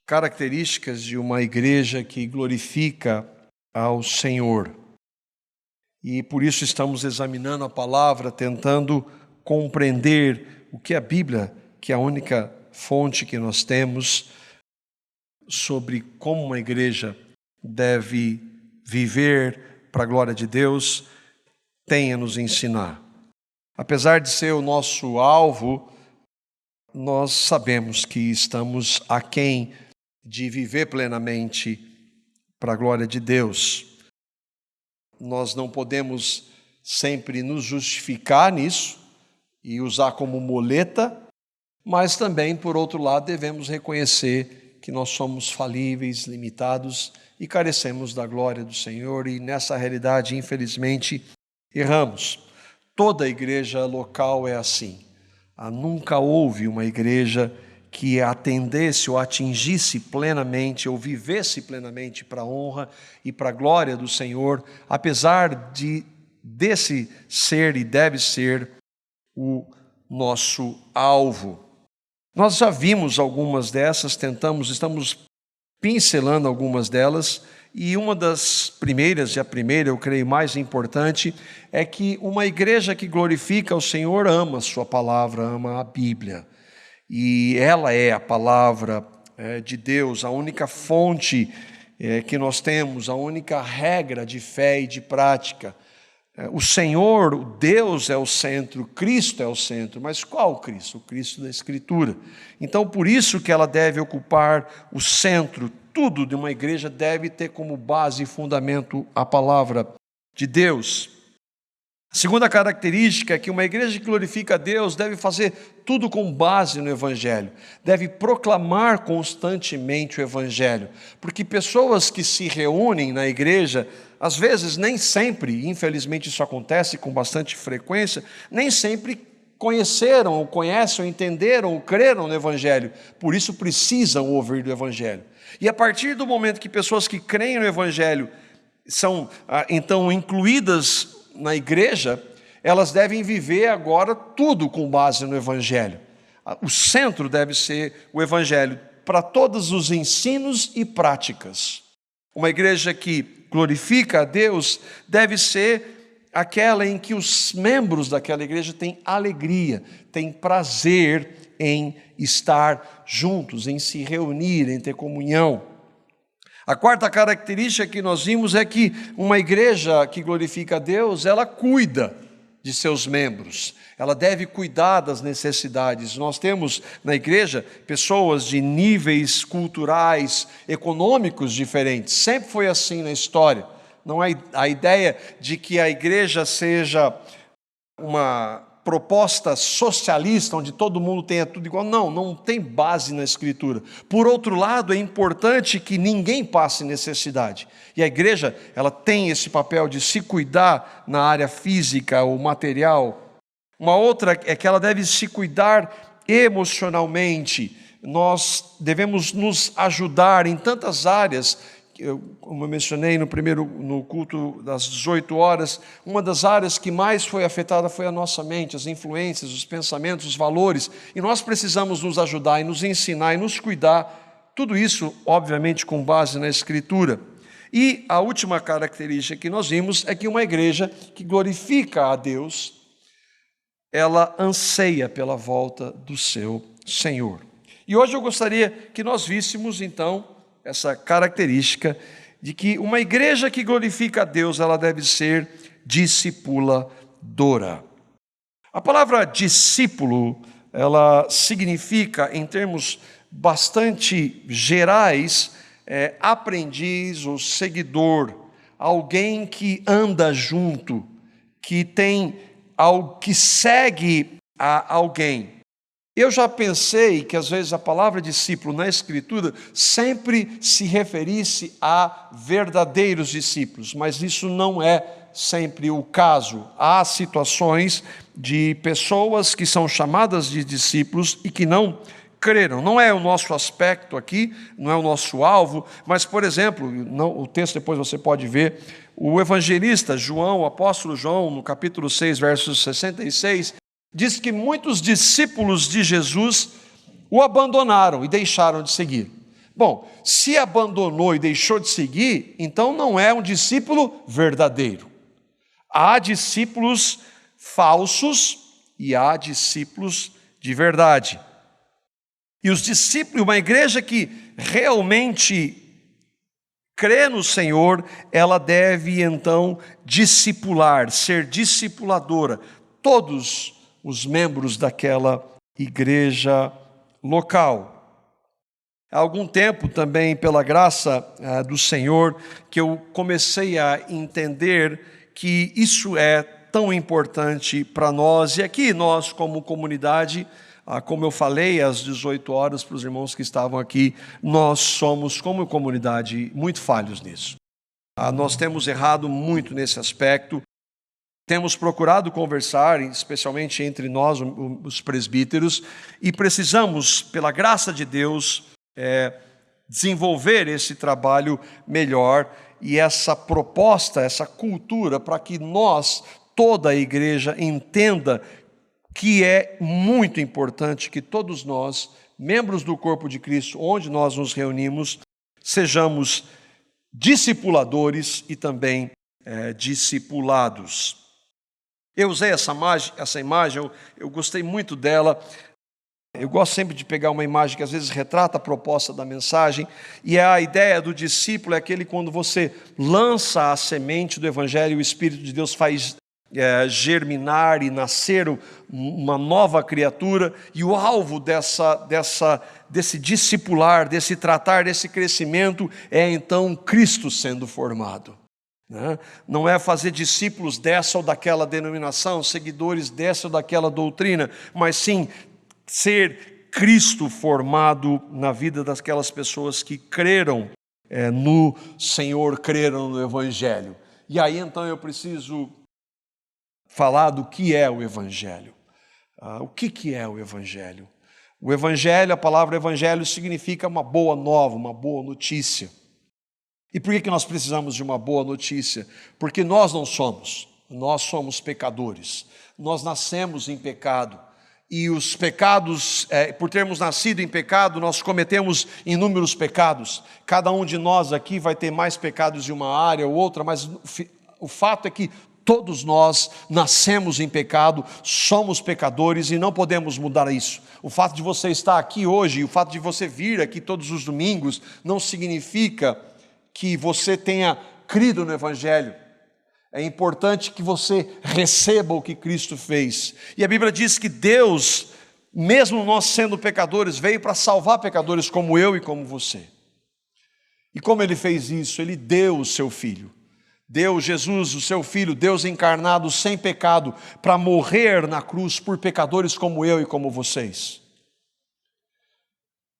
Características de uma igreja que glorifica ao Senhor. E por isso estamos examinando a palavra, tentando compreender o que a Bíblia, que é a única fonte que nós temos, sobre como uma igreja deve viver para a glória de Deus, tem a nos ensinar. Apesar de ser o nosso alvo, nós sabemos que estamos aquém de viver plenamente para a glória de Deus. Nós não podemos sempre nos justificar nisso e usar como muleta, mas também, por outro lado, devemos reconhecer que nós somos falíveis, limitados e carecemos da glória do Senhor, e nessa realidade, infelizmente, erramos. Toda a igreja local é assim. Nunca houve uma igreja que atendesse ou atingisse plenamente ou vivesse plenamente para a honra e para a glória do Senhor, apesar desse ser e deve ser o nosso alvo. Nós já vimos algumas dessas, estamos pincelando algumas delas, e uma das primeiras, e a primeira, eu creio, mais importante, é que uma igreja que glorifica o Senhor ama a sua palavra, ama a Bíblia. E ela é a palavra de Deus, a única fonte que nós temos, a única regra de fé e de prática. O Senhor, o Deus é o centro, Cristo é o centro, mas qual Cristo? O Cristo da Escritura. Então, por isso que ela deve ocupar o centro. Tudo de uma igreja deve ter como base e fundamento a palavra de Deus. A segunda característica é que uma igreja que glorifica a Deus deve fazer tudo com base no Evangelho, deve proclamar constantemente o Evangelho, porque pessoas que se reúnem na igreja, às vezes, nem sempre, infelizmente isso acontece com bastante frequência, nem sempre conheceram, ou conhecem, ou entenderam, ou creram no Evangelho, por isso precisam ouvir do Evangelho. E a partir do momento que pessoas que creem no Evangelho são, então, incluídas na igreja, elas devem viver agora tudo com base no Evangelho. O centro deve ser o Evangelho para todos os ensinos e práticas. Uma igreja que glorifica a Deus deve ser aquela em que os membros daquela igreja têm alegria, têm prazer em estar juntos, em se reunir, em ter comunhão. A quarta característica que nós vimos é que uma igreja que glorifica a Deus, ela cuida de seus membros, ela deve cuidar das necessidades. Nós temos na igreja pessoas de níveis culturais, econômicos diferentes, sempre foi assim na história. Não há a ideia de que a igreja seja uma proposta socialista, onde todo mundo tenha tudo igual. Não tem base na Escritura. Por outro lado, é importante que ninguém passe necessidade. E a igreja, ela tem esse papel de se cuidar na área física ou material. Uma outra é que ela deve se cuidar emocionalmente. Nós devemos nos ajudar em tantas áreas. Como eu mencionei no culto das 18 horas, uma das áreas que mais foi afetada foi a nossa mente, as influências, os pensamentos, os valores, e nós precisamos nos ajudar e nos ensinar e nos cuidar, tudo isso, obviamente, com base na Escritura. E a última característica que nós vimos é que uma igreja que glorifica a Deus, ela anseia pela volta do seu Senhor. E hoje eu gostaria que nós víssemos, então, essa característica de que uma igreja que glorifica a Deus, ela deve ser discipuladora. A palavra discípulo, ela significa, em termos bastante gerais, aprendiz ou seguidor, alguém que anda junto, que segue a alguém. Eu já pensei que às vezes a palavra discípulo na Escritura sempre se referisse a verdadeiros discípulos, mas isso não é sempre o caso. Há situações de pessoas que são chamadas de discípulos e que não creram. Não é o nosso aspecto aqui, não é o nosso alvo, mas, por exemplo, o texto depois você pode ver, o evangelista João, o apóstolo João, no capítulo 6, versos 66, diz que muitos discípulos de Jesus o abandonaram e deixaram de seguir. Bom, se abandonou e deixou de seguir, então não é um discípulo verdadeiro. Há discípulos falsos e há discípulos de verdade. E os discípulos, uma igreja que realmente crê no Senhor, ela deve então discipular, ser discipuladora, todos os membros daquela igreja local. Há algum tempo também, pela graça do Senhor, que eu comecei a entender que isso é tão importante para nós. E aqui nós, como comunidade, como eu falei às 18 horas para os irmãos que estavam aqui, nós somos, como comunidade, muito falhos nisso. Nós temos errado muito nesse aspecto. Temos procurado conversar, especialmente entre nós, os presbíteros, e precisamos, pela graça de Deus, desenvolver esse trabalho melhor e essa proposta, essa cultura, para que nós, toda a igreja, entenda que é muito importante que todos nós, membros do corpo de Cristo, onde nós nos reunimos, sejamos discipuladores e também discipulados. Eu usei essa imagem, eu gostei muito dela. Eu gosto sempre de pegar uma imagem que às vezes retrata a proposta da mensagem, e a ideia do discípulo é aquele quando você lança a semente do Evangelho, o Espírito de Deus faz germinar e nascer uma nova criatura, e o alvo desse discipular, desse tratar, desse crescimento é então Cristo sendo formado. Não é fazer discípulos dessa ou daquela denominação, seguidores dessa ou daquela doutrina, mas sim ser Cristo formado na vida daquelas pessoas que creram no Senhor, creram no Evangelho. E aí então eu preciso falar do que é o Evangelho. O que é o Evangelho? O Evangelho, a palavra Evangelho significa uma boa nova, uma boa notícia. E por que nós precisamos de uma boa notícia? Porque nós somos pecadores. Nós nascemos em pecado. E os pecados, por termos nascido em pecado, nós cometemos inúmeros pecados. Cada um de nós aqui vai ter mais pecados em uma área ou outra, mas o fato é que todos nós nascemos em pecado, somos pecadores e não podemos mudar isso. O fato de você estar aqui hoje, o fato de você vir aqui todos os domingos, não significa que você tenha crido no Evangelho. É importante que você receba o que Cristo fez. E a Bíblia diz que Deus, mesmo nós sendo pecadores, veio para salvar pecadores como eu e como você. E como Ele fez isso? Ele deu o seu Filho. Deu Jesus, o seu Filho, Deus encarnado sem pecado, para morrer na cruz por pecadores como eu e como vocês.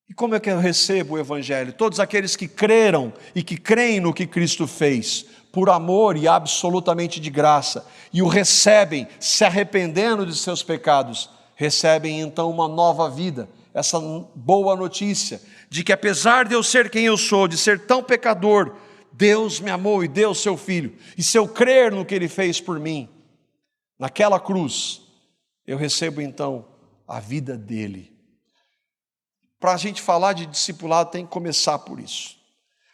E como é que eu recebo o Evangelho? Todos aqueles que creram e que creem no que Cristo fez, por amor e absolutamente de graça, e o recebem, se arrependendo de seus pecados, recebem então uma nova vida, essa boa notícia, de que apesar de eu ser quem eu sou, de ser tão pecador, Deus me amou e deu o seu Filho, e se eu crer no que Ele fez por mim, naquela cruz, eu recebo então a vida dEle. Para a gente falar de discipulado, tem que começar por isso.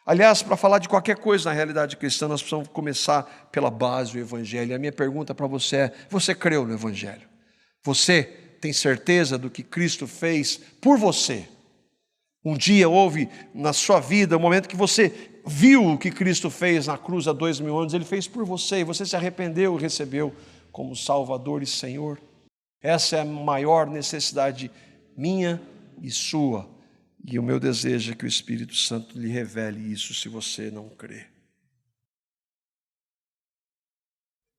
Aliás, para falar de qualquer coisa na realidade cristã, nós precisamos começar pela base do Evangelho. E a minha pergunta para você é: você creu no Evangelho? Você tem certeza do que Cristo fez por você? Um dia houve na sua vida um momento que você viu o que Cristo fez na cruz há 2000 anos, Ele fez por você, e você se arrependeu e recebeu como Salvador e Senhor. Essa é a maior necessidade minha e sua. E o meu desejo é que o Espírito Santo lhe revele isso, se você não crê.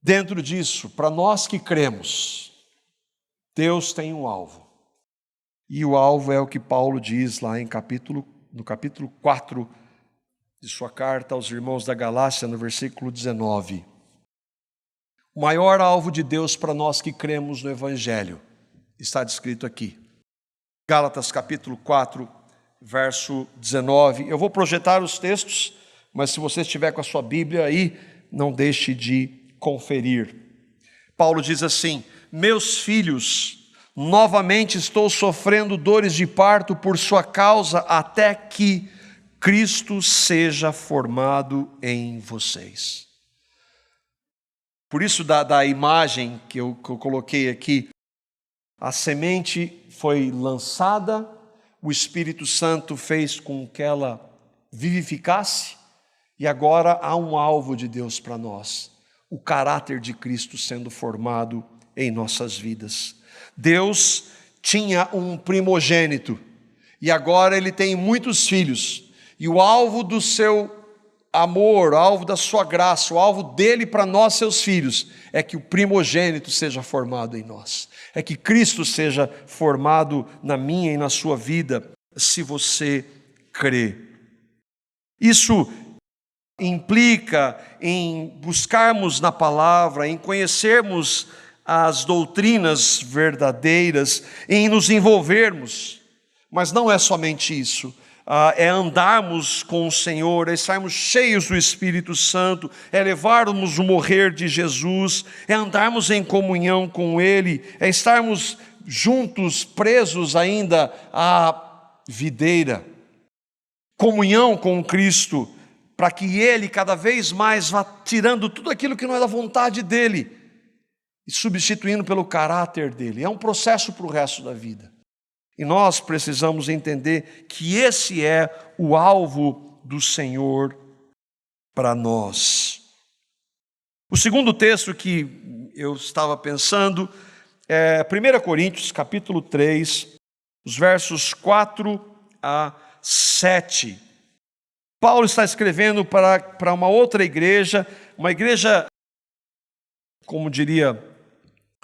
Dentro disso, para nós que cremos, Deus tem um alvo. E o alvo é o que Paulo diz lá no capítulo 4 de sua carta aos irmãos da Galácia, no versículo 19. O maior alvo de Deus para nós que cremos no Evangelho está descrito aqui. Gálatas capítulo 4, verso 19. Eu vou projetar os textos, mas se você estiver com a sua Bíblia aí, não deixe de conferir. Paulo diz assim: meus filhos, novamente estou sofrendo dores de parto por sua causa, até que Cristo seja formado em vocês. Por isso, da imagem que eu coloquei aqui, a semente foi lançada, o Espírito Santo fez com que ela vivificasse, e agora há um alvo de Deus para nós, o caráter de Cristo sendo formado em nossas vidas. Deus tinha um primogênito, e agora ele tem muitos filhos, e o alvo do seu amor, o alvo da sua graça, o alvo dele para nós, seus filhos, é que o primogênito seja formado em nós, é que Cristo seja formado na minha e na sua vida, se você crê. Isso implica em buscarmos na palavra, em conhecermos as doutrinas verdadeiras, em nos envolvermos, mas não é somente isso. É andarmos com o Senhor, é estarmos cheios do Espírito Santo, é levarmos o morrer de Jesus, é andarmos em comunhão com Ele, é estarmos juntos, presos ainda à videira, comunhão com Cristo, para que Ele cada vez mais vá tirando tudo aquilo que não é da vontade dEle e substituindo pelo caráter dEle. É um processo para o resto da vida. E nós precisamos entender que esse é o alvo do Senhor para nós. O segundo texto que eu estava pensando é 1 Coríntios, capítulo 3, os versos 4 a 7. Paulo está escrevendo para uma outra igreja, uma igreja, como diria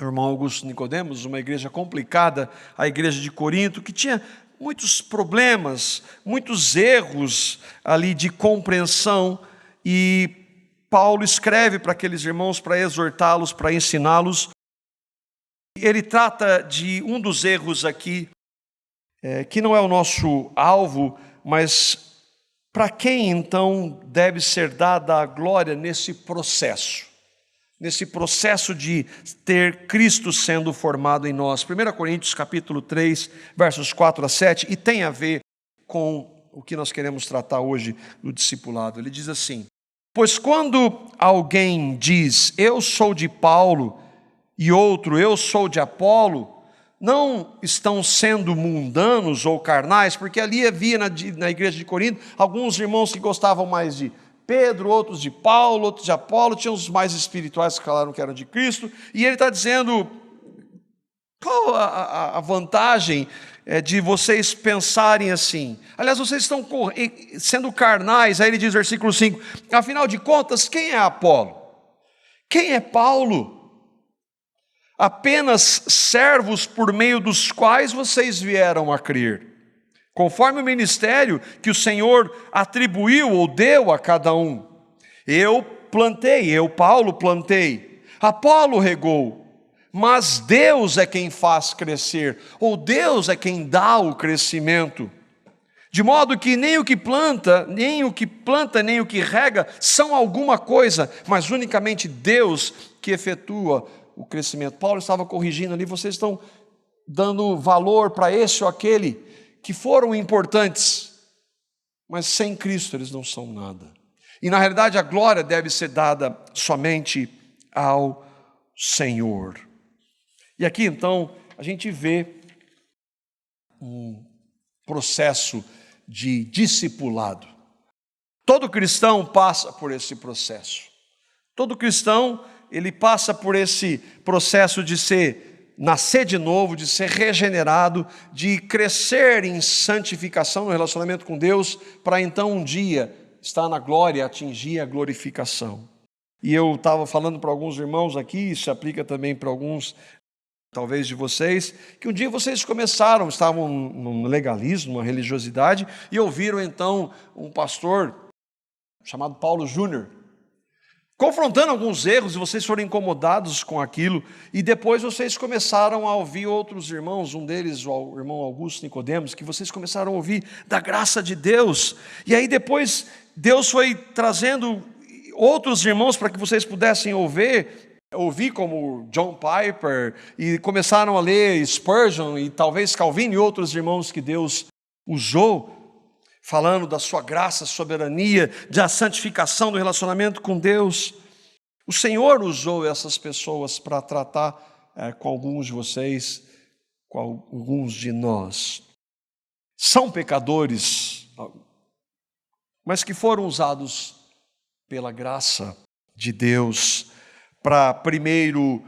o irmão Augusto Nicodemos, uma igreja complicada, a igreja de Corinto, que tinha muitos problemas, muitos erros ali de compreensão, e Paulo escreve para aqueles irmãos para exortá-los, para ensiná-los. Ele trata de um dos erros aqui, que não é o nosso alvo, mas para quem então deve ser dada a glória nesse processo de ter Cristo sendo formado em nós. 1 Coríntios capítulo 3, versos 4 a 7, e tem a ver com o que nós queremos tratar hoje no discipulado. Ele diz assim: pois quando alguém diz, eu sou de Paulo, e outro, eu sou de Apolo, não estão sendo mundanos ou carnais, porque ali havia na igreja de Corinto alguns irmãos que gostavam mais de Pedro, outros de Paulo, outros de Apolo, tinha os mais espirituais que falaram que eram de Cristo, e ele está dizendo, qual a vantagem de vocês pensarem assim? Aliás, vocês estão sendo carnais. Aí ele diz, versículo 5, afinal de contas, quem é Apolo? Quem é Paulo? Apenas servos por meio dos quais vocês vieram a crer, conforme o ministério que o Senhor atribuiu ou deu a cada um. Eu plantei, eu, Paulo, plantei, Apolo regou, mas Deus é quem faz crescer, ou Deus é quem dá o crescimento. De modo que nem o que planta, nem o que rega são alguma coisa, mas unicamente Deus que efetua o crescimento. Paulo estava corrigindo ali, vocês estão dando valor para esse ou aquele que foram importantes, mas sem Cristo eles não são nada. E na realidade a glória deve ser dada somente ao Senhor. E aqui então a gente vê um processo de discipulado. Todo cristão passa por esse processo. Todo cristão, ele passa por esse processo de nascer de novo, de ser regenerado, de crescer em santificação no relacionamento com Deus, para então um dia estar na glória, atingir a glorificação. E eu estava falando para alguns irmãos aqui, isso se aplica também para alguns, talvez de vocês, que um dia vocês estavam num legalismo, numa religiosidade, e ouviram então um pastor chamado Paulo Júnior, confrontando alguns erros, e vocês foram incomodados com aquilo, e depois vocês começaram a ouvir outros irmãos, um deles, o irmão Augusto Nicodemos, que vocês começaram a ouvir da graça de Deus, e aí depois Deus foi trazendo outros irmãos para que vocês pudessem ouvir como John Piper, e começaram a ler Spurgeon, e talvez Calvino e outros irmãos que Deus usou, falando da sua graça, soberania, da santificação do relacionamento com Deus. O Senhor usou essas pessoas para tratar com alguns de vocês, com alguns de nós. São pecadores, mas que foram usados pela graça de Deus para primeiro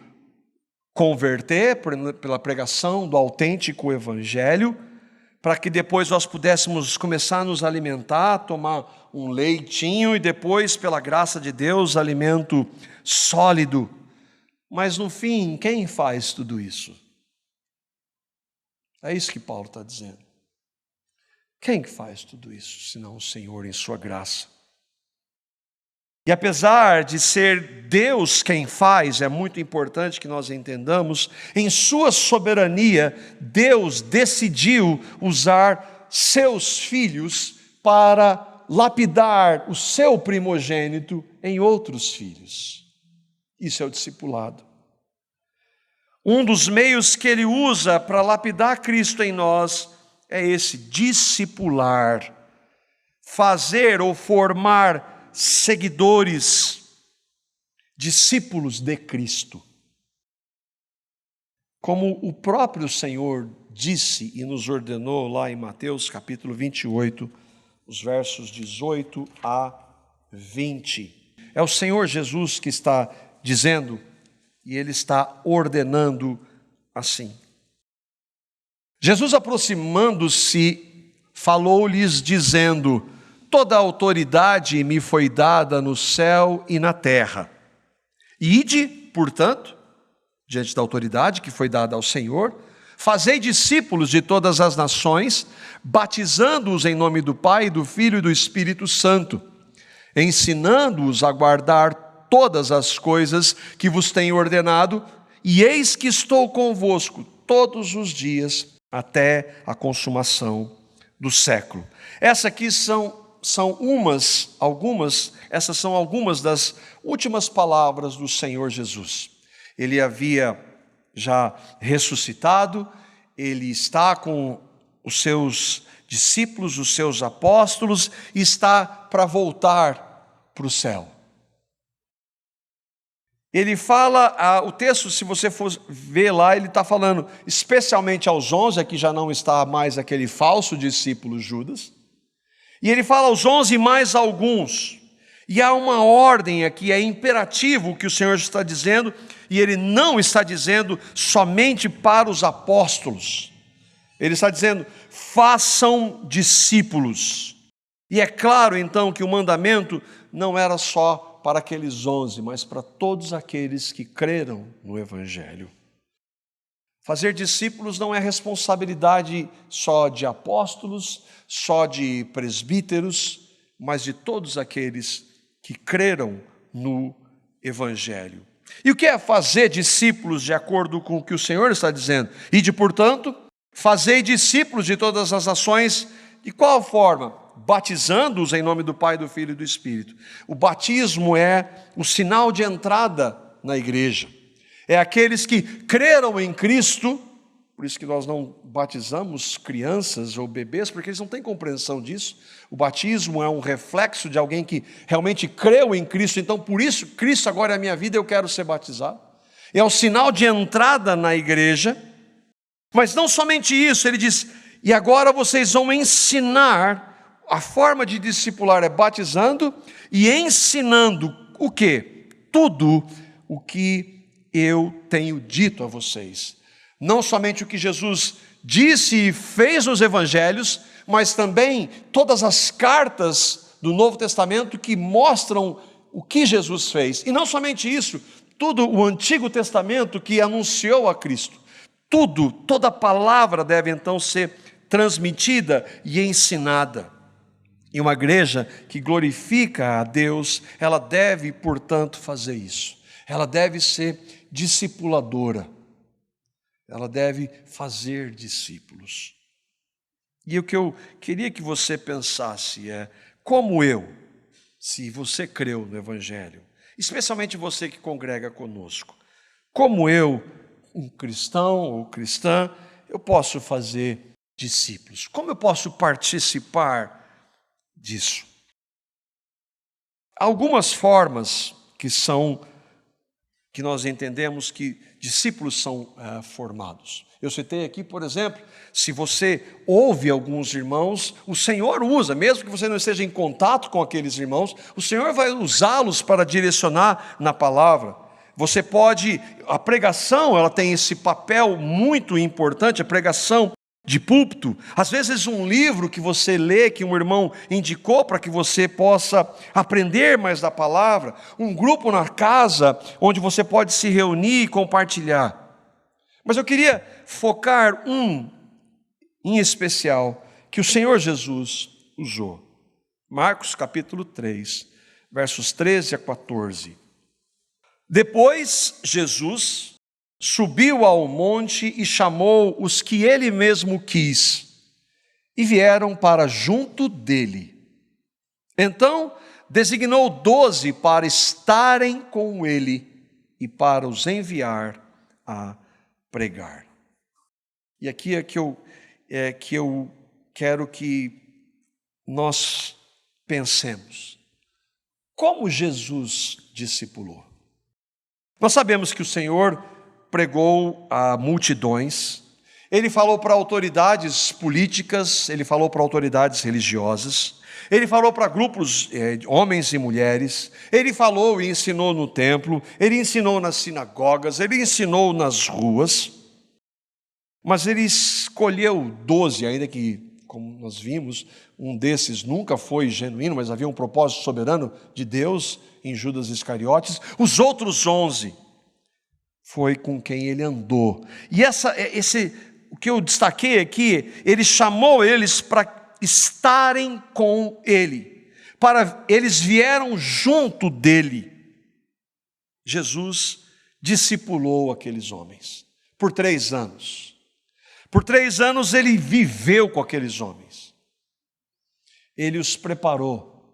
converter pela pregação do autêntico evangelho, para que depois nós pudéssemos começar a nos alimentar, tomar um leitinho e depois, pela graça de Deus, alimento sólido. Mas no fim, quem faz tudo isso? É isso que Paulo está dizendo. Quem faz tudo isso, senão o Senhor em sua graça? E apesar de ser Deus quem faz, é muito importante que nós entendamos, em sua soberania, Deus decidiu usar seus filhos para lapidar o seu primogênito em outros filhos. Isso é o discipulado. Um dos meios que ele usa para lapidar Cristo em nós é esse, discipular, fazer ou formar seguidores, discípulos de Cristo. Como o próprio Senhor disse e nos ordenou lá em Mateus capítulo 28, os versos 18 a 20. É o Senhor Jesus que está dizendo e Ele está ordenando assim. Jesus, aproximando-se, falou-lhes dizendo: toda a autoridade me foi dada no céu e na terra. Ide, portanto, diante da autoridade que foi dada ao Senhor, fazei discípulos de todas as nações, batizando-os em nome do Pai, do Filho e do Espírito Santo, ensinando-os a guardar todas as coisas que vos tenho ordenado, e eis que estou convosco todos os dias até a consumação do século. Essas são algumas das últimas palavras do Senhor Jesus. Ele havia já ressuscitado, ele está com os seus discípulos, os seus apóstolos, e está para voltar para o céu. Ele fala, o texto, se você for ver lá, ele está falando especialmente aos 11, aqui já não está mais aquele falso discípulo Judas, e ele fala aos 11 mais alguns, e há uma ordem aqui, é imperativo o que o Senhor está dizendo, e Ele não está dizendo somente para os apóstolos, Ele está dizendo, façam discípulos. E é claro então que o mandamento não era só para aqueles 11, mas para todos aqueles que creram no Evangelho. Fazer discípulos não é responsabilidade só de apóstolos, só de presbíteros, mas de todos aqueles que creram no Evangelho. E o que é fazer discípulos de acordo com o que o Senhor está dizendo? Ide, portanto, fazei discípulos de todas as nações. De qual forma? Batizando-os em nome do Pai, do Filho e do Espírito. O batismo é o sinal de entrada na igreja. É aqueles que creram em Cristo, por isso que nós não batizamos crianças ou bebês, porque eles não têm compreensão disso. O batismo é um reflexo de alguém que realmente creu em Cristo, então por isso Cristo agora é a minha vida, eu quero ser batizado. É o sinal de entrada na igreja, mas não somente isso, ele diz, e agora vocês vão ensinar. A forma de discipular é batizando e ensinando o quê? Tudo o que eu tenho dito a vocês. Não somente o que Jesus disse e fez nos evangelhos, mas também todas as cartas do Novo Testamento que mostram o que Jesus fez. E não somente isso, tudo o Antigo Testamento que anunciou a Cristo. Toda palavra deve então ser transmitida e ensinada. E uma igreja que glorifica a Deus, ela deve, portanto, fazer isso. Ela deve ser discipuladora. Ela deve fazer discípulos. E o que eu queria que você pensasse é, como eu, se você creu no Evangelho, especialmente você que congrega conosco, como eu, um cristão ou cristã, eu posso fazer discípulos? Como eu posso participar disso. Algumas formas que nós entendemos que discípulos são formados. Eu citei aqui, por exemplo, se você ouve alguns irmãos, o Senhor usa, mesmo que você não esteja em contato com aqueles irmãos, o Senhor vai usá-los para direcionar na palavra. Você pode, a pregação, ela tem esse papel muito importante, a pregação de púlpito. Às vezes um livro que você lê, que um irmão indicou para que você possa aprender mais da palavra, um grupo na casa onde você pode se reunir e compartilhar. Mas eu queria focar em especial que o Senhor Jesus usou. Marcos capítulo 3, versos 13 a 14. Depois Jesus subiu ao monte e chamou os que ele mesmo quis, e vieram para junto dele. Então designou 12 para estarem com ele e para os enviar a pregar. E aqui é que eu quero que nós pensemos. Como Jesus discipulou? Nós sabemos que o Senhor pregou a multidões, ele falou para autoridades políticas, ele falou para autoridades religiosas, ele falou para grupos, homens e mulheres, ele falou e ensinou no templo, ele ensinou nas sinagogas, ele ensinou nas ruas, mas ele escolheu 12, ainda que, como nós vimos, um desses nunca foi genuíno, mas havia um propósito soberano de Deus em Judas Iscariotes. Os outros 11 foi com quem ele andou. E o que eu destaquei aqui, ele chamou eles para estarem com ele, eles vieram junto dele. Jesus discipulou aqueles homens por 3 anos. Por 3 anos ele viveu com aqueles homens. Ele os preparou.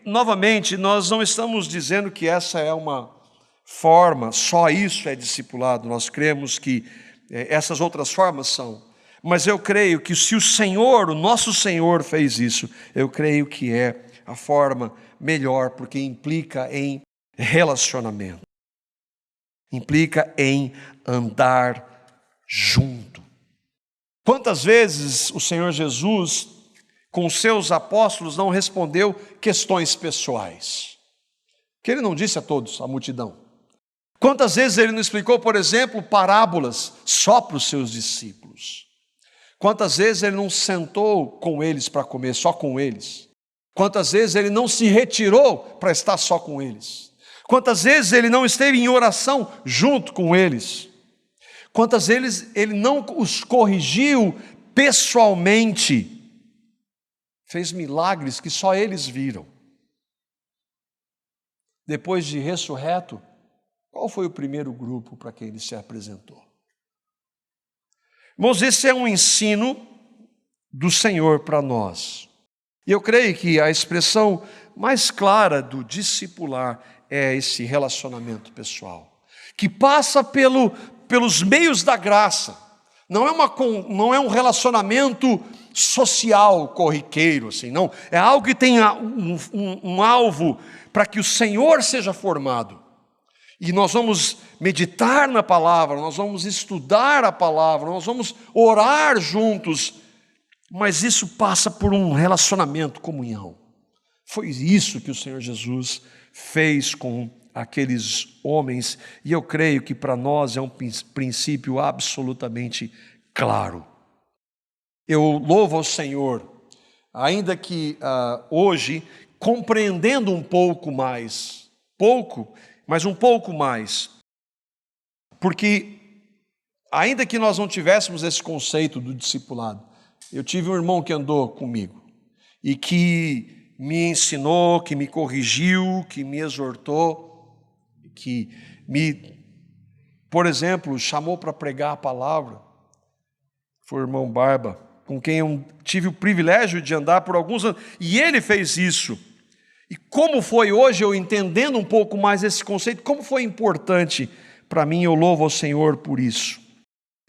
Novamente, nós não estamos dizendo que essa é uma forma, só isso é discipulado. Nós cremos que essas outras formas são. Mas eu creio que se o Senhor, o nosso Senhor fez isso, eu creio que é a forma melhor, porque implica em relacionamento. Implica em andar junto. Quantas vezes o Senhor Jesus, com os seus apóstolos, não respondeu questões pessoais? Que ele não disse a todos, a multidão. Quantas vezes ele não explicou, por exemplo, parábolas só para os seus discípulos? Quantas vezes ele não sentou com eles para comer, só com eles? Quantas vezes ele não se retirou para estar só com eles? Quantas vezes ele não esteve em oração junto com eles? Quantas vezes ele não os corrigiu pessoalmente? Fez milagres que só eles viram. Depois de ressurreto, qual foi o primeiro grupo para quem ele se apresentou? Irmãos, esse é um ensino do Senhor para nós. E eu creio que a expressão mais clara do discipular é esse relacionamento pessoal, que passa pelos meios da graça. Não é um relacionamento social, corriqueiro, assim, não. É algo que tem um alvo para que o Senhor seja formado. E nós vamos meditar na palavra, nós vamos estudar a palavra, nós vamos orar juntos, mas isso passa por um relacionamento, comunhão. Foi isso que o Senhor Jesus fez com aqueles homens, e eu creio que para nós é um princípio absolutamente claro. Eu louvo ao Senhor, ainda que hoje, compreendendo um pouco mais, mas um pouco mais, porque ainda que nós não tivéssemos esse conceito do discipulado, eu tive um irmão que andou comigo e que me ensinou, que me corrigiu, que me exortou, que me, por exemplo, chamou para pregar a palavra. Foi o irmão Barba, com quem eu tive o privilégio de andar por alguns anos, e ele fez isso. E como foi hoje, eu entendendo um pouco mais esse conceito, como foi importante para mim, eu louvo ao Senhor por isso.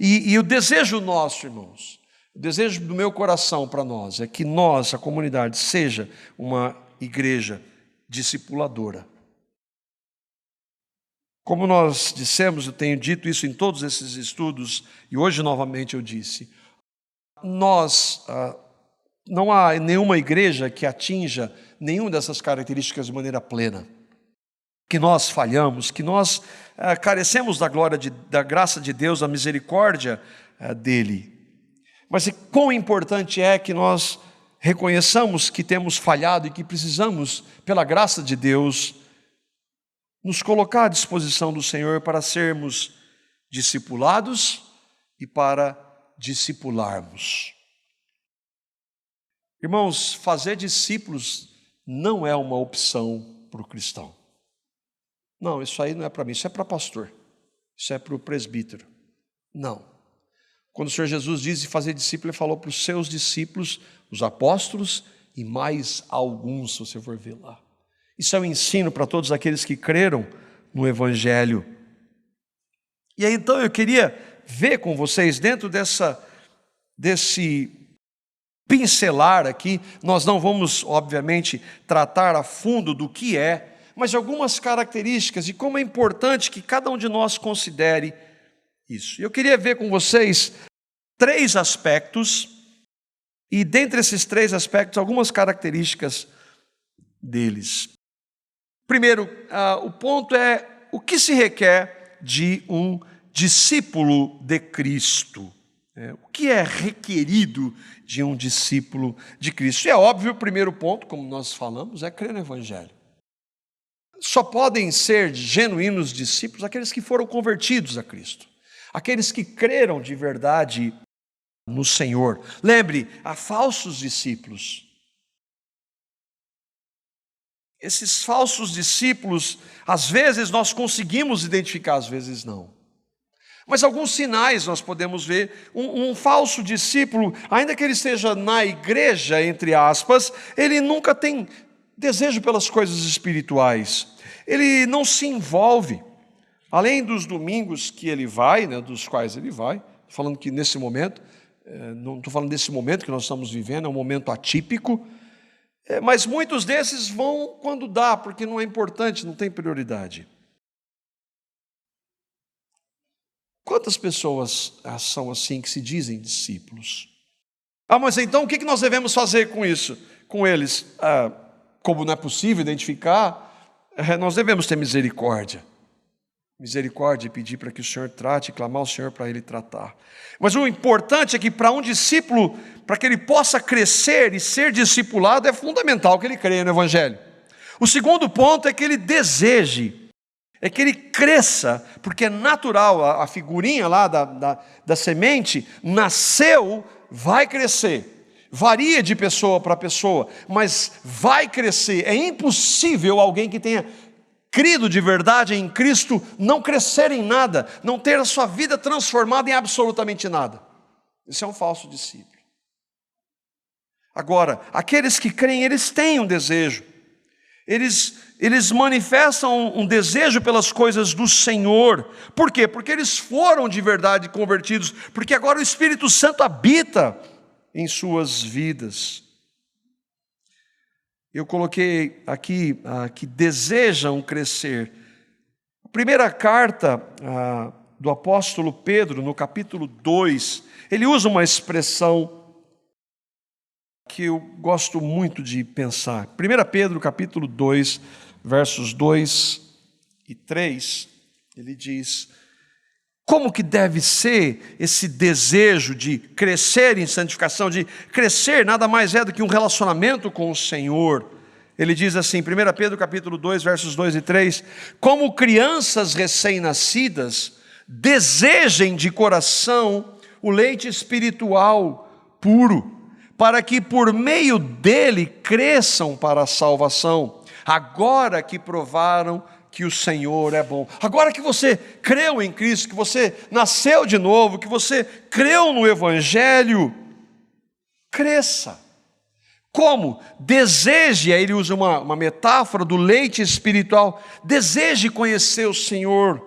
E o desejo nosso, irmãos, O desejo do meu coração para nós é que nós, a comunidade, seja uma igreja discipuladora. Como nós dissemos, eu tenho dito isso em todos esses estudos, e hoje novamente eu disse, não há nenhuma igreja que atinja nenhuma dessas características de maneira plena. Que nós falhamos, que nós carecemos da graça de Deus, da misericórdia dEle. Mas quão importante é que nós reconheçamos que temos falhado e que precisamos, pela graça de Deus, nos colocar à disposição do Senhor para sermos discipulados e para discipularmos. Irmãos, fazer discípulos não é uma opção para o cristão. Não, isso aí não é para mim, isso é para pastor, isso é para o presbítero. Não. Quando o Senhor Jesus disse fazer discípulo, Ele falou para os seus discípulos, os apóstolos e mais alguns, se você for ver lá. Isso é um ensino para todos aqueles que creram no Evangelho. E aí então eu queria ver com vocês, dentro desse pincelar aqui, nós não vamos, obviamente, tratar a fundo do que é, mas algumas características e como é importante que cada um de nós considere isso. Eu queria ver com vocês 3 aspectos, e dentre esses 3 aspectos, algumas características deles. Primeiro, o ponto é o que se requer de um discípulo de Cristo. O que é requerido de um discípulo de Cristo? E é óbvio, o primeiro ponto, como nós falamos, é crer no Evangelho. Só podem ser genuínos discípulos aqueles que foram convertidos a Cristo, aqueles que creram de verdade no Senhor. Lembre, há falsos discípulos. Esses falsos discípulos, às vezes nós conseguimos identificar, às vezes não. Mas alguns sinais nós podemos ver. Um falso discípulo, ainda que ele esteja na igreja, entre aspas, ele nunca tem desejo pelas coisas espirituais. Ele não se envolve. Além dos domingos que ele vai, dos quais ele vai, falando que nesse momento, não estou falando desse momento que nós estamos vivendo, é um momento atípico, mas muitos desses vão quando dá, porque não é importante, não tem prioridade. Quantas pessoas são assim que se dizem discípulos? Mas então o que nós devemos fazer com isso? Com eles? Como não é possível identificar, nós devemos ter misericórdia. Misericórdia e pedir para que o Senhor trate, clamar ao Senhor para Ele tratar. Mas o importante é que para um discípulo, para que ele possa crescer e ser discipulado, é fundamental que ele creia no Evangelho. O segundo ponto é que ele deseje, é que ele cresça, porque é natural, a figurinha lá da semente, nasceu, vai crescer. Varia de pessoa para pessoa, mas vai crescer. É impossível alguém que tenha crido de verdade em Cristo não crescer em nada, não ter a sua vida transformada em absolutamente nada. Esse é um falso discípulo. Agora, aqueles que creem, eles têm um desejo. Eles manifestam um desejo pelas coisas do Senhor. Por quê? Porque eles foram de verdade convertidos, porque agora o Espírito Santo habita em suas vidas. Eu coloquei aqui que desejam crescer. A primeira carta do apóstolo Pedro, no capítulo 2, ele usa uma expressão que eu gosto muito de pensar. 1 Pedro, capítulo 2, versos 2 e 3, ele diz: como que deve ser esse desejo de crescer em santificação, de crescer nada mais é do que um relacionamento com o Senhor. Ele diz assim, 1 Pedro capítulo 2, versos 2 e 3, como crianças recém-nascidas, desejem de coração o leite espiritual puro, para que por meio dele cresçam para a salvação, agora que provaram que o Senhor é bom. Agora que você creu em Cristo, que você nasceu de novo, que você creu no Evangelho, cresça. Como? Deseje, aí ele usa uma metáfora do leite espiritual, deseje conhecer o Senhor,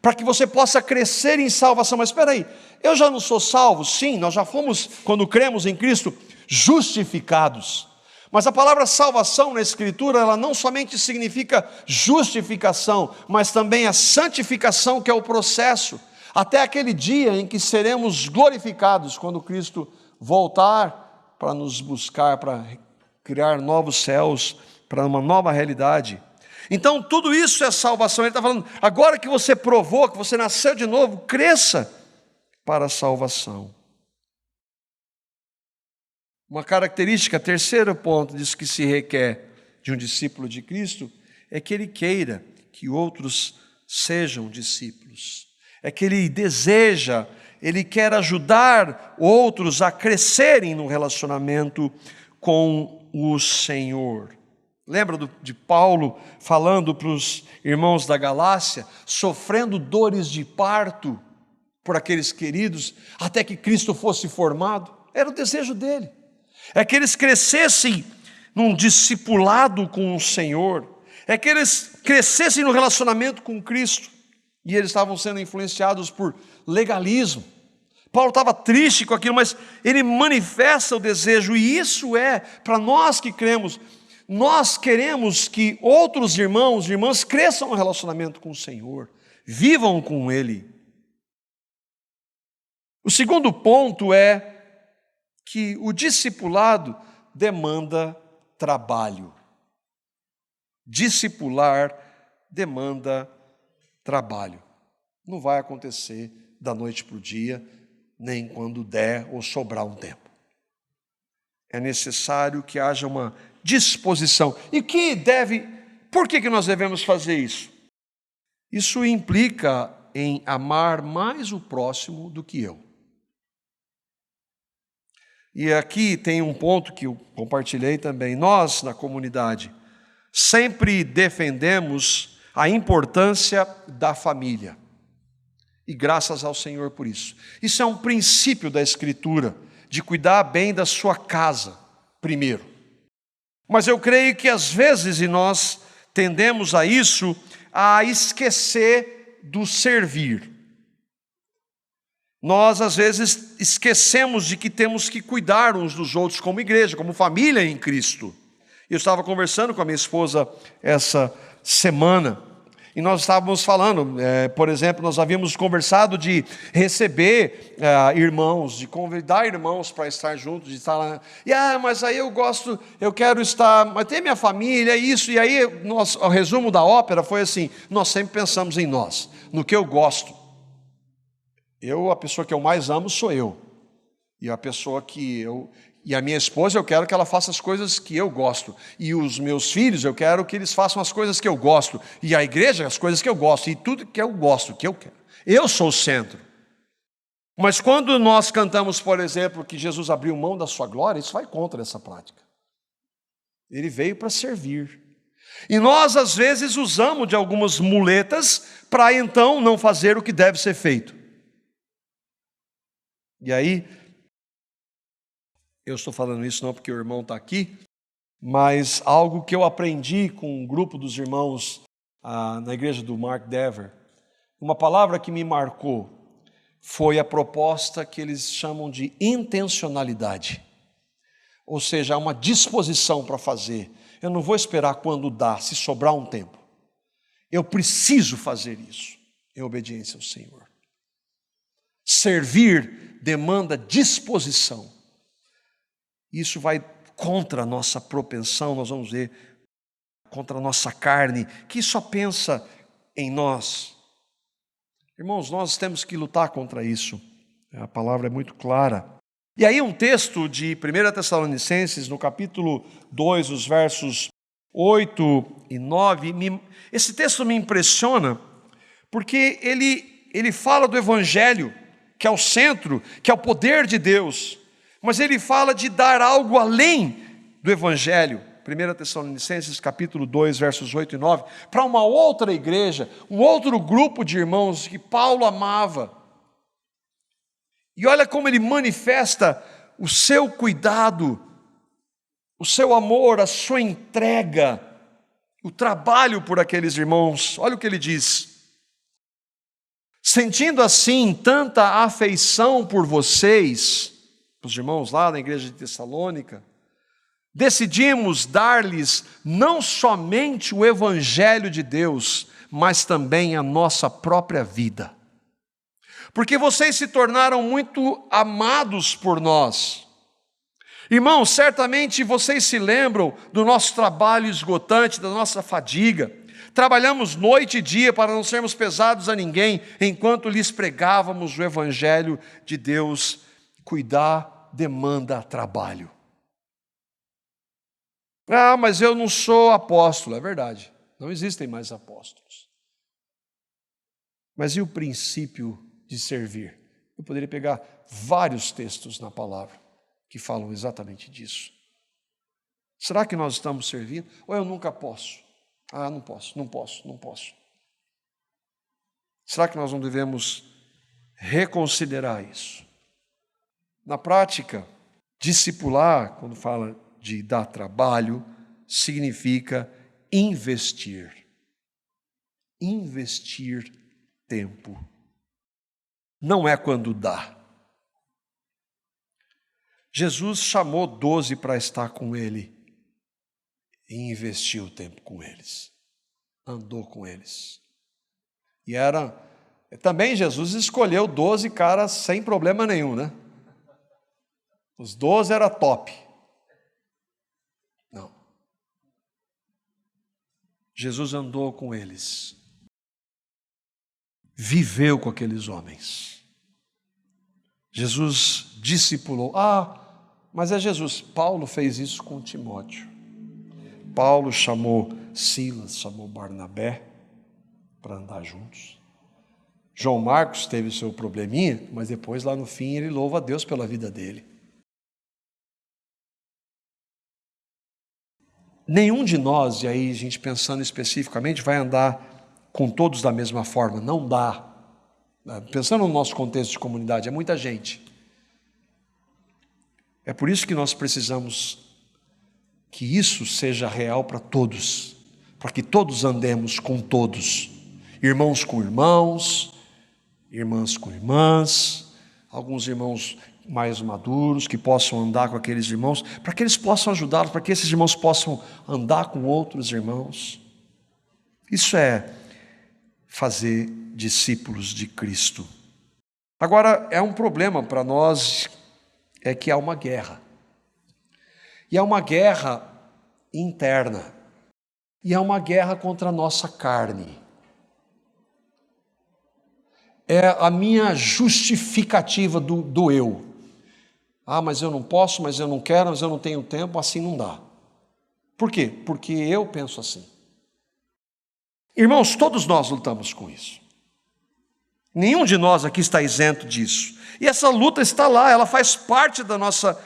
para que você possa crescer em salvação. Mas espera aí, eu já não sou salvo? Sim, nós já fomos, quando cremos em Cristo, justificados. Mas a palavra salvação na Escritura, ela não somente significa justificação, mas também a santificação, que é o processo, até aquele dia em que seremos glorificados, quando Cristo voltar para nos buscar, para criar novos céus, para uma nova realidade. Então tudo isso é salvação. Ele está falando, agora que você provou, que você nasceu de novo, cresça para a salvação. Uma característica, terceiro ponto, diz que se requer de um discípulo de Cristo, é que ele queira que outros sejam discípulos. É que ele deseja, ele quer ajudar outros a crescerem no relacionamento com o Senhor. Lembra de Paulo falando para os irmãos da Galácia, sofrendo dores de parto por aqueles queridos, até que Cristo fosse formado? Era o desejo dele. É que eles crescessem num discipulado com o Senhor, é que eles crescessem no relacionamento com Cristo, e eles estavam sendo influenciados por legalismo. Paulo estava triste com aquilo, mas ele manifesta o desejo, e isso é para nós que cremos. Nós queremos que outros irmãos e irmãs cresçam no relacionamento com o Senhor, vivam com Ele. O segundo ponto é que o discipulado demanda trabalho. Discipular demanda trabalho. Não vai acontecer da noite para o dia, nem quando der ou sobrar um tempo. É necessário que haja uma disposição. E por que nós devemos fazer isso? Isso implica em amar mais o próximo do que eu. E aqui tem um ponto que eu compartilhei também. Nós, na comunidade, sempre defendemos a importância da família. E graças ao Senhor por isso. Isso é um princípio da Escritura, de cuidar bem da sua casa, primeiro. Mas eu creio que às vezes, e nós tendemos a isso, a esquecer do servir. Nós, às vezes, esquecemos de que temos que cuidar uns dos outros como igreja, como família em Cristo. Eu estava conversando com a minha esposa essa semana, e nós estávamos falando, por exemplo, nós havíamos conversado de receber irmãos, de convidar irmãos para estar juntos, de estar lá. Mas aí eu quero estar, mas tem minha família, isso. E aí, o resumo da ópera foi assim: nós sempre pensamos em nós, no que eu gosto. A pessoa que eu mais amo sou eu. E a minha esposa, eu quero que ela faça as coisas que eu gosto. E os meus filhos, eu quero que eles façam as coisas que eu gosto. E a igreja, as coisas que eu gosto. E tudo que eu gosto, que eu quero. Eu sou o centro. Mas quando nós cantamos, por exemplo, que Jesus abriu mão da sua glória, isso vai contra essa prática. Ele veio para servir. E nós, às vezes, usamos de algumas muletas para então não fazer o que deve ser feito. E aí, eu estou falando isso não porque o irmão está aqui, mas algo que eu aprendi com um grupo dos irmãos na igreja do Mark Dever, uma palavra que me marcou foi a proposta que eles chamam de intencionalidade. Ou seja, há uma disposição para fazer. Eu não vou esperar quando dá, se sobrar um tempo. Eu preciso fazer isso em obediência ao Senhor. Servir demanda disposição. Isso vai contra a nossa propensão, nós vamos ver, contra a nossa carne, que só pensa em nós. Irmãos, nós temos que lutar contra isso. A palavra é muito clara. E aí um texto de 1 Tessalonicenses, no capítulo 2, os versos 8 e 9, esse texto me impressiona, porque ele fala do Evangelho, que é o centro, que é o poder de Deus, mas ele fala de dar algo além do Evangelho. 1 Tessalonicenses capítulo 2, versos 8 e 9, para uma outra igreja, um outro grupo de irmãos que Paulo amava. E olha como ele manifesta o seu cuidado, o seu amor, a sua entrega, o trabalho por aqueles irmãos. Olha o que ele diz: Sentindo assim tanta afeição por vocês, os irmãos lá na igreja de Tessalônica, decidimos dar-lhes não somente o Evangelho de Deus, mas também a nossa própria vida. Porque vocês se tornaram muito amados por nós. Irmãos, certamente vocês se lembram do nosso trabalho esgotante, da nossa fadiga. Trabalhamos noite e dia para não sermos pesados a ninguém, enquanto lhes pregávamos o Evangelho de Deus. Cuidar demanda trabalho. Ah, mas eu não sou apóstolo. É verdade, não existem mais apóstolos. Mas e o princípio de servir? Eu poderia pegar vários textos na palavra que falam exatamente disso. Será que nós estamos servindo? Ou eu nunca posso? Ah, não posso. Será que nós não devemos reconsiderar isso? Na prática, discipular, quando fala de dar trabalho, significa investir. Investir tempo. Não é quando dá. Jesus chamou 12 para estar com ele e investiu tempo com eles. Andou com eles. E também Jesus escolheu 12 caras sem problema nenhum, né? Os 12 era top. Não. Jesus andou com eles. Viveu com aqueles homens. Jesus discipulou. Mas é Jesus. Paulo fez isso com Timóteo. Paulo chamou Silas, chamou Barnabé para andar juntos. João Marcos teve seu probleminha, mas depois lá no fim ele louva a Deus pela vida dele. Nenhum de nós, e aí a gente pensando especificamente, vai andar com todos da mesma forma. Não dá. Pensando no nosso contexto de comunidade, é muita gente. É por isso que nós precisamos que isso seja real para todos, para que todos andemos com todos, irmãos com irmãos, irmãs com irmãs, alguns irmãos mais maduros que possam andar com aqueles irmãos, para que eles possam ajudá-los, para que esses irmãos possam andar com outros irmãos. Isso é fazer discípulos de Cristo. Agora, é um problema para nós, é que há uma guerra. E é uma guerra interna. E é uma guerra contra a nossa carne. É a minha justificativa do eu. Mas eu não posso, mas eu não quero, mas eu não tenho tempo, assim não dá. Por quê? Porque eu penso assim. Irmãos, todos nós lutamos com isso. Nenhum de nós aqui está isento disso. E essa luta está lá, ela faz parte da nossa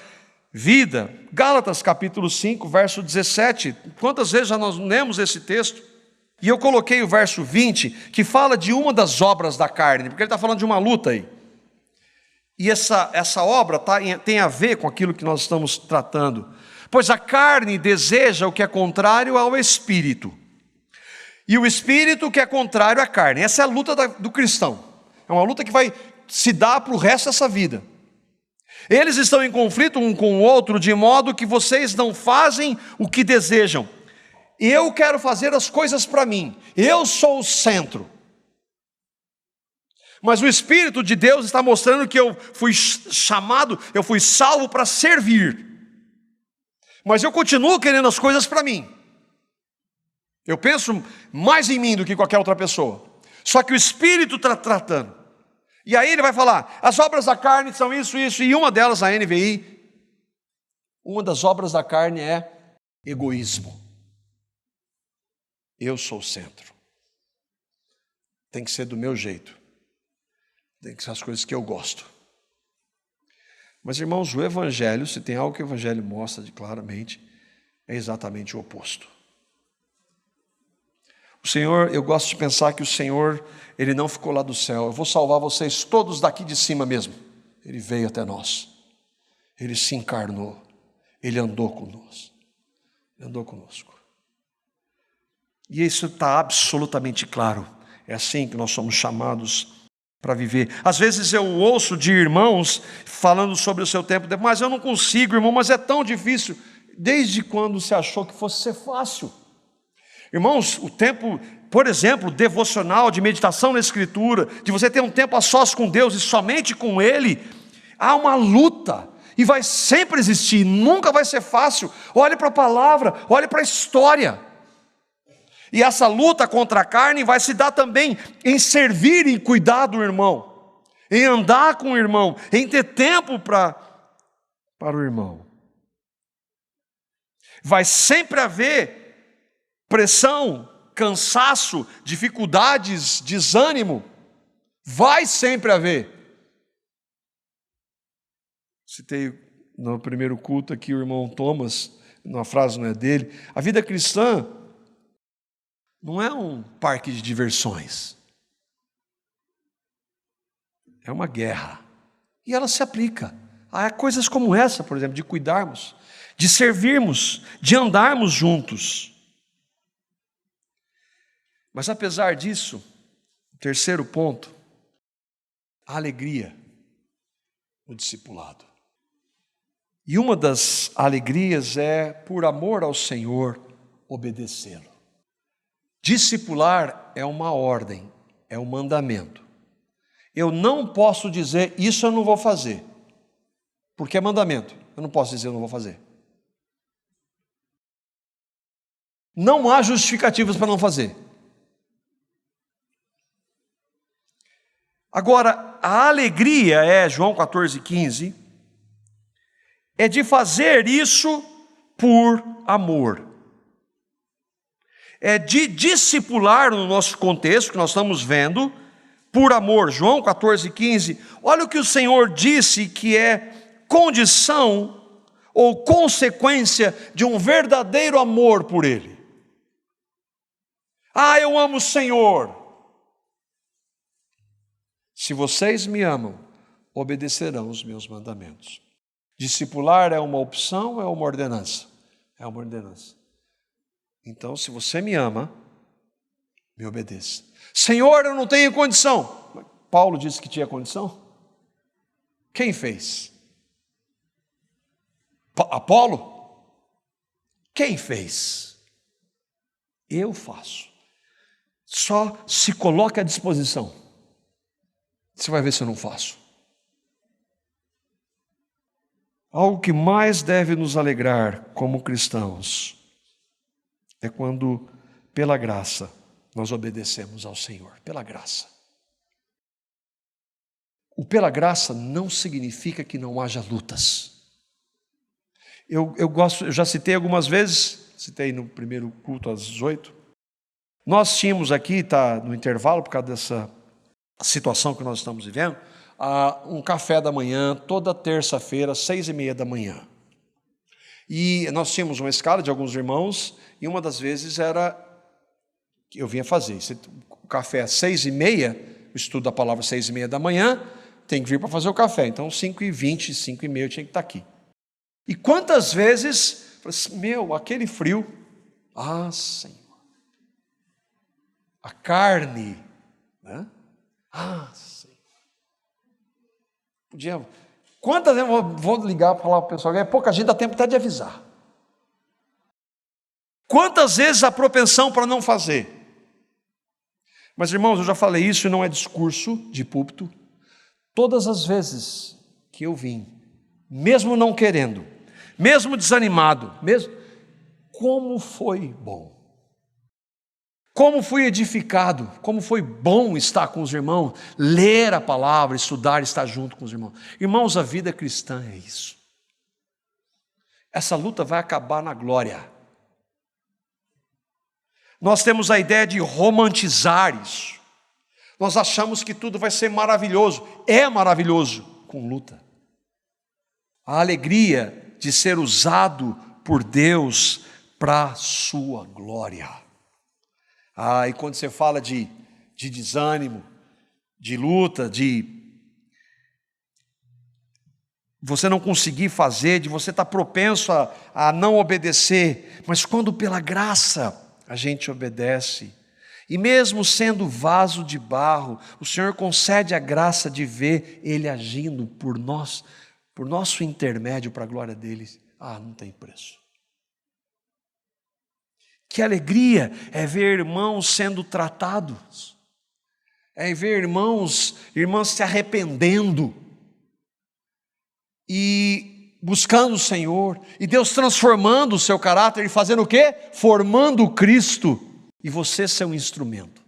vida. Gálatas capítulo 5, verso 17. Quantas vezes já nós lemos esse texto? E eu coloquei o verso 20, que fala de uma das obras da carne, porque ele está falando de uma luta aí. E essa obra tem a ver com aquilo que nós estamos tratando. Pois a carne deseja o que é contrário ao espírito. E o espírito que é contrário à carne. Essa é a luta do cristão. É uma luta que vai se dar para o resto dessa vida. Eles estão em conflito um com o outro, de modo que vocês não fazem o que desejam. Eu quero fazer as coisas para mim. Eu sou o centro. Mas o Espírito de Deus está mostrando que eu fui chamado, eu fui salvo para servir. Mas eu continuo querendo as coisas para mim. Eu penso mais em mim do que qualquer outra pessoa. Só que o Espírito está tratando. E aí ele vai falar, as obras da carne são isso, e uma delas, a NVI, uma das obras da carne é egoísmo. Eu sou o centro. Tem que ser do meu jeito. Tem que ser as coisas que eu gosto. Mas, irmãos, o Evangelho, se tem algo que o Evangelho mostra claramente, é exatamente o oposto. O Senhor, eu gosto de pensar que o Senhor, Ele não ficou lá do céu. Eu vou salvar vocês todos daqui de cima mesmo. Ele veio até nós. Ele se encarnou. Ele andou conosco. Ele andou conosco. E isso está absolutamente claro. É assim que nós somos chamados para viver. Às vezes eu ouço de irmãos falando sobre o seu tempo, mas eu não consigo, irmão, mas é tão difícil. Desde quando você achou que fosse ser fácil? Irmãos, o tempo, por exemplo, devocional, de meditação na Escritura, de você ter um tempo a sós com Deus e somente com Ele, há uma luta, e vai sempre existir, nunca vai ser fácil. Olhe para a palavra, olhe para a história. E essa luta contra a carne vai se dar também em servir e cuidar do irmão, em andar com o irmão, em ter tempo para o irmão. Vai sempre haver pressão, cansaço, dificuldades, desânimo. Vai sempre haver. Citei no primeiro culto aqui o irmão Thomas, uma frase não é dele. A vida cristã não é um parque de diversões. É uma guerra. E ela se aplica a coisas como essa, por exemplo, de cuidarmos, de servirmos, de andarmos juntos. Mas apesar disso, o terceiro ponto, a alegria no discipulado. E uma das alegrias é, por amor ao Senhor, obedecê-lo. Discipular é uma ordem, é um mandamento. Eu não posso dizer, isso eu não vou fazer, porque é mandamento. Eu não posso dizer, eu não vou fazer. Não há justificativas para não fazer. Agora, a alegria é, João 14,15, é de fazer isso por amor. É de discipular no nosso contexto, que nós estamos vendo, por amor. João 14,15, olha o que o Senhor disse que é condição ou consequência de um verdadeiro amor por Ele. Ah, eu amo o Senhor. Se vocês me amam, obedecerão os meus mandamentos. Discipular é uma opção, é uma ordenança? É uma ordenança. Então, se você me ama, me obedeça. Senhor, eu não tenho condição. Paulo disse que tinha condição. Quem fez? Apolo? Quem fez? Eu faço. Só se coloque à disposição. Você vai ver se eu não faço. Algo que mais deve nos alegrar como cristãos é quando, pela graça, nós obedecemos ao Senhor. Pela graça. O pela graça não significa que não haja lutas. Eu já citei algumas vezes, citei no primeiro culto às 8. Nós tínhamos aqui, está no intervalo por causa dessa situação que nós estamos vivendo, um café da manhã, toda terça-feira, 6:30 da manhã. E nós tínhamos uma escala de alguns irmãos, e uma das vezes era que eu vinha fazer. O café às 6:30, o estudo da palavra 6:30 da manhã, tem que vir para fazer o café. Então, 5:20, 5:30 eu tinha que estar aqui. E quantas vezes, aquele frio, Senhor, a carne, né? Senhor. Quantas vezes eu vou ligar para falar para o pessoal, é pouca gente, dá tempo até de avisar. Quantas vezes a propensão para não fazer? Mas, irmãos, eu já falei isso e não é discurso de púlpito. Todas as vezes que eu vim, mesmo não querendo, mesmo desanimado, como foi bom. Como fui edificado, como foi bom estar com os irmãos, ler a palavra, estudar, estar junto com os irmãos. Irmãos, a vida cristã é isso. Essa luta vai acabar na glória. Nós temos a ideia de romantizar isso. Nós achamos que tudo vai ser maravilhoso. É maravilhoso, com luta. A alegria de ser usado por Deus para a sua glória. E quando você fala de desânimo, de luta, de você não conseguir fazer, de você estar propenso a não obedecer, mas quando pela graça a gente obedece, E mesmo sendo vaso de barro, o Senhor concede a graça de ver Ele agindo por nós, por nosso intermédio, para a glória dele. Não tem preço. Que alegria é ver irmãos sendo tratados, é ver irmãs se arrependendo e buscando o Senhor, e Deus transformando o seu caráter e fazendo o quê? Formando Cristo, e você ser um instrumento.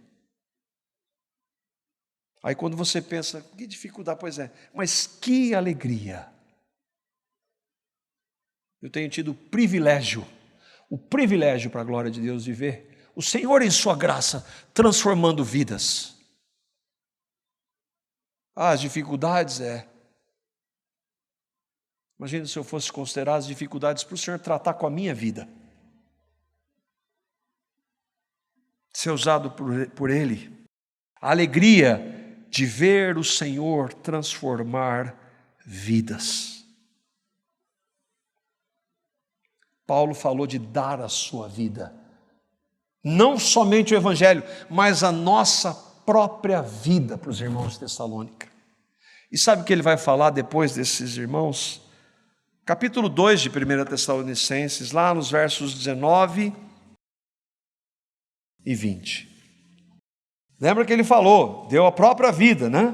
Aí quando você pensa, que dificuldade, pois é, mas que alegria. Eu tenho tido o privilégio para a glória de Deus de ver o Senhor em sua graça transformando vidas. As dificuldades imagina se eu fosse considerar as dificuldades para o Senhor tratar com a minha vida. Ser usado por Ele. A alegria de ver o Senhor transformar vidas. Paulo falou de dar a sua vida. Não somente o Evangelho, mas a nossa própria vida para os irmãos de Tessalônica. E sabe o que ele vai falar depois desses irmãos? Capítulo 2 de 1 Tessalonicenses, lá nos versos 19 e 20. Lembra que ele falou, deu a própria vida, né?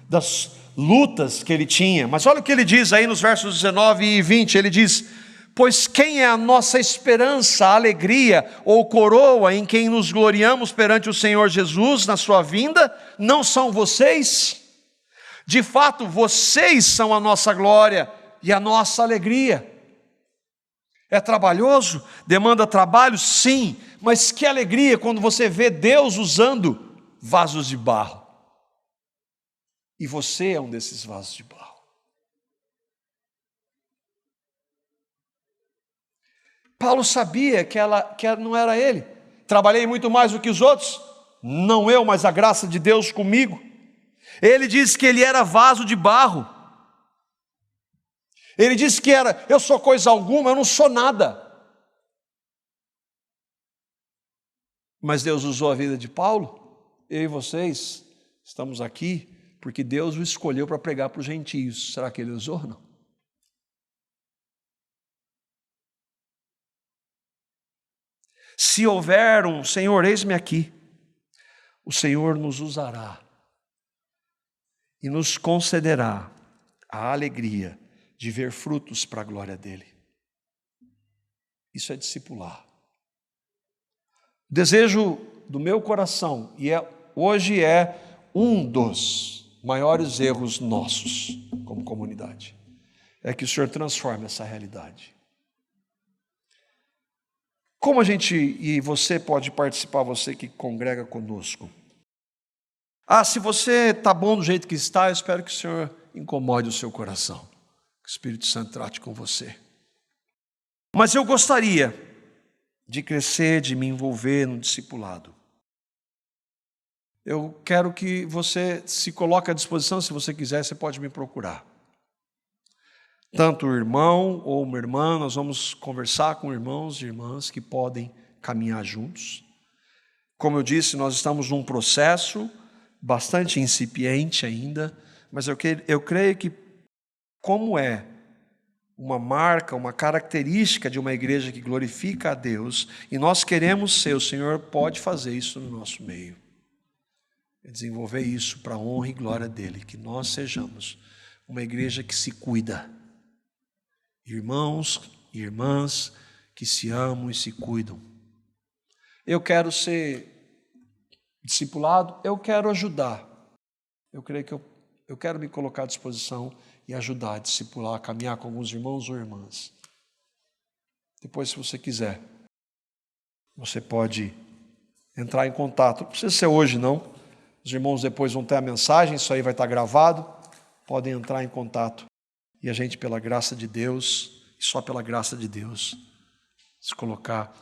Das lutas que ele tinha. Mas olha o que ele diz aí nos versos 19 e 20. Ele diz: pois quem é a nossa esperança, a alegria ou coroa em quem nos gloriamos perante o Senhor Jesus na sua vinda, não são vocês? De fato, vocês são a nossa glória e a nossa alegria. É trabalhoso? Demanda trabalho? Sim, mas que alegria quando você vê Deus usando vasos de barro. E você é um desses vasos de barro. Paulo sabia que não era ele. Trabalhei muito mais do que os outros? Não eu, mas a graça de Deus comigo. Ele disse que ele era vaso de barro. Ele disse que eu sou coisa alguma, eu não sou nada. Mas Deus usou a vida de Paulo. Eu e vocês estamos aqui porque Deus o escolheu para pregar para os gentios. Será que ele usou ou não? Se houver um Senhor, eis-me aqui, o Senhor nos usará e nos concederá a alegria de ver frutos para a glória dele. Isso é discipular. O desejo do meu coração, e hoje é um dos maiores erros nossos como comunidade, é que o Senhor transforme essa realidade. Como a gente, e você pode participar, você que congrega conosco. Se você está bom do jeito que está, eu espero que o Senhor incomode o seu coração. Que o Espírito Santo trate com você. Mas eu gostaria de crescer, de me envolver no discipulado. Eu quero que você se coloque à disposição, se você quiser, você pode me procurar. Tanto o irmão ou uma irmã, nós vamos conversar com irmãos e irmãs que podem caminhar juntos. Como eu disse, nós estamos num processo bastante incipiente ainda, mas eu creio que como é uma marca, uma característica de uma igreja que glorifica a Deus, e nós queremos ser, o Senhor pode fazer isso no nosso meio. Desenvolver isso para a honra e glória dele, que nós sejamos uma igreja que se cuida. Irmãos e irmãs que se amam e se cuidam. Eu quero ser discipulado, eu quero ajudar. Eu creio que eu quero me colocar à disposição e ajudar a discipular, a caminhar com alguns irmãos ou irmãs. Depois, se você quiser, você pode entrar em contato. Não precisa ser hoje, não. Os irmãos depois vão ter a mensagem, isso aí vai estar gravado. Podem entrar em contato. E a gente, pela graça de Deus, e só pela graça de Deus, se colocar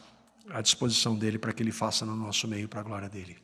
à disposição dele para que ele faça no nosso meio para a glória dele.